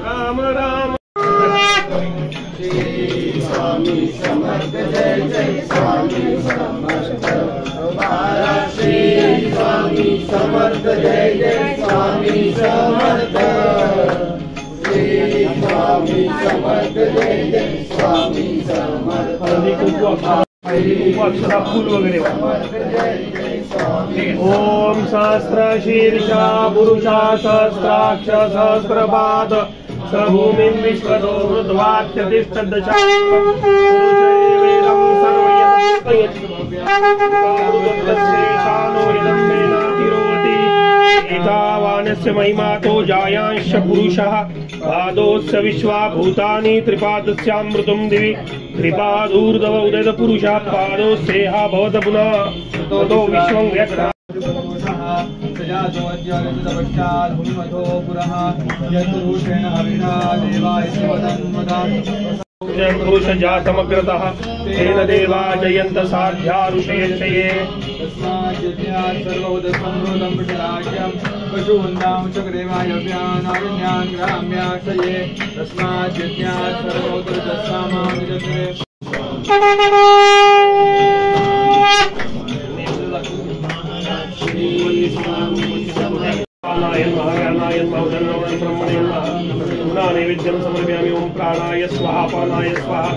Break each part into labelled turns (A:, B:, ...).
A: राम राम
B: स्वामी समर्थ जय जय स्वामी समर्थ श्री स्वामी समर्थ जय जय स्वामी समर्थ श्री स्वामी समर्थ जय जय स्वामी समर्थ
A: फूल वगैरे ओम सहस्र शीर्षा पुरुषा सहस्राक्ष सहस्रपाद सभूमिं विश्वतो हृद्वाक्यतिष्ठदशा एतावानस्य महिमातो जायांश पुरुषः पादोस्य विश्वा भूतानि त्रिपादस्यामृतं दिवि त्रिपादूर्ध्व उदयत पुरुषः पादोस्येहा भवत पुनः ततो विश्वं व्यक्तः पुरुष जातमग्रतः तेन देवा जयन्त साध्या ऋषयक्षये
C: पशुवन्दां चक्रदेवायव्यानारण्यां ग्राम्याक्षये तस्माज्जन्यात् सर्वोदरदस्सामानुजते
A: नैवेद्यं समर्पयामि ओम प्राणाय स्वाहा पानाय स्वाहा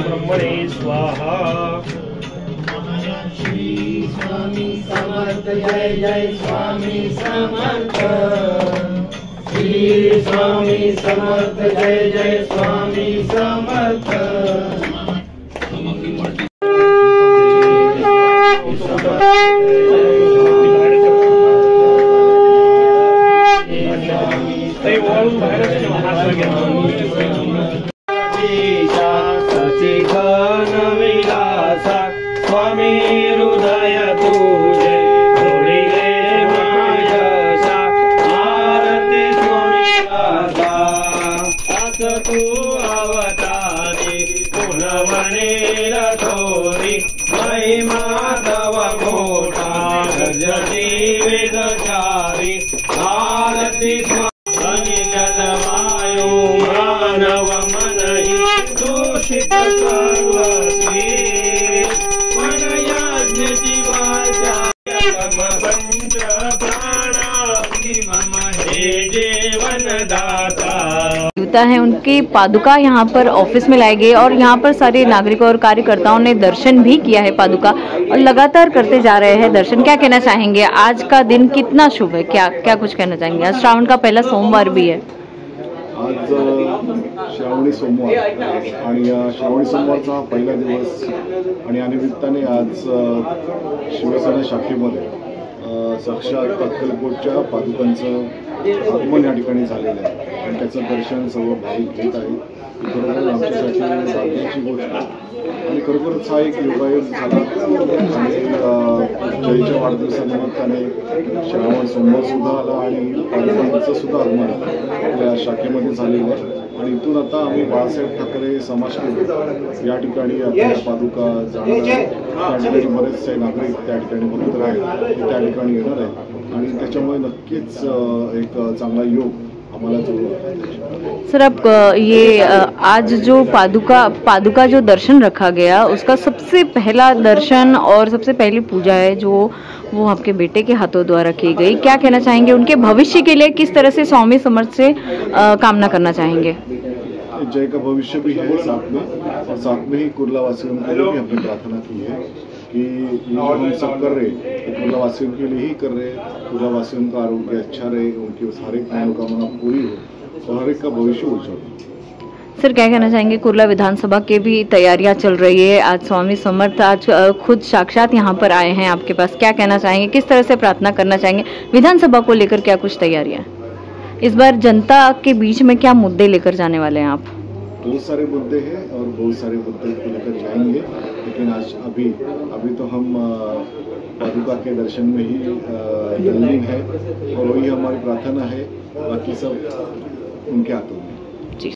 A: ब्रह्मणे स्वाहा
B: श्री स्वामी समर्थ जय जय स्वामी समर्थ श्री स्वामी समर्थ जय जय स्वामी समर्थ
A: स्वामी हृदय तुझे जोडिले मायसा आरती स्वामी दादा अस तू अवतारी पुनवणे रथोरी महिमा तव मोठा गजती वेदचारी आरती स्वामी जलवायु मानव मनहि दूषित सर्वस्वी
D: है उनकी पादुका यहाँ पर ऑफिस में लाई गई और यहाँ पर सारे नागरिकों और कार्यकर्ताओं ने दर्शन भी किया है पादुका और लगातार करते जा रहे हैं दर्शन। क्या कहना चाहेंगे, आज का दिन कितना शुभ है, क्या क्या कुछ कहना चाहेंगे? आज श्रावण का पहला सोमवार भी है।
E: आज श्रावणी सोमवार आणि या श्रावणी सोमवारचा पहिला दिवस आणि या निमित्ताने आज शिवसेना शाखेमध्ये साक्षात अक्कलकोटच्या पादुकांचं आगमन या ठिकाणी झालेलं आहे आणि त्याचं दर्शन सर्व भाविक घेत आहेत। खरोखर आमच्यासाठी भाग्याची गोष्ट आणि खरोखरच हा एक योगायोग झाला आणि जयच्या वाढदिवसानिमित्ताने श्रावण सोमवार सुद्धा आला आणि पादुकांचं सुद्धा आगमन आपल्या शाखेमध्ये झालेलं आहे आणि इथून आता आम्ही बाळासाहेब ठाकरे समाजसेवक या ठिकाणी आपल्या पादुका जाणार आहे। त्या ठिकाणी बरेचसे नागरिक त्या ठिकाणी भक्त आहेत ते त्या ठिकाणी येणार आहेत आणि त्याच्यामुळे नक्कीच एक चांगला योग हमारा जो।
D: सर, आप ये आज जो पादुका जो दर्शन रखा गया उसका सबसे पहला दर्शन और सबसे पहली पूजा है जो वो आपके बेटे के हाथों द्वारा की गई, क्या कहना चाहेंगे? उनके भविष्य के लिए किस तरह से स्वामी समर्थ से कामना करना चाहेंगे?
E: जय का भविष्य भी है साथ में और साथ में ही कुर्ला वासियों के लिए भी हमने प्रार्थना की है कि जो हम सब कर रहे हैं कुर्ला वासियों के लिए ही कर रहे हैं। कुर्ला वासियों का आरोग्य अच्छा रहे, उनकी हर एक मनोकामना पूरी हो और हर एक का भविष्य उज्जवल हो।
D: सर, क्या कहना चाहेंगे? कुर्ला विधानसभा की भी तैयारियां चल रही है, आज स्वामी समर्थ आज खुद साक्षात यहाँ पर आए हैं आपके पास, क्या कहना चाहेंगे? किस तरह से प्रार्थना करना चाहेंगे? विधानसभा को लेकर क्या कुछ तैयारियां इस बार जनता के बीच में, क्या मुद्दे लेकर जाने वाले हैं आप?
E: बहुत सारे मुद्दे हैं और बहुत सारे मुद्दे को लेकर जाएंगे, लेकिन आज अभी तो हम पादुका के दर्शन में ही तल्लीन है और वही हमारी प्रार्थना है, बाकी सब उनके हाथों में।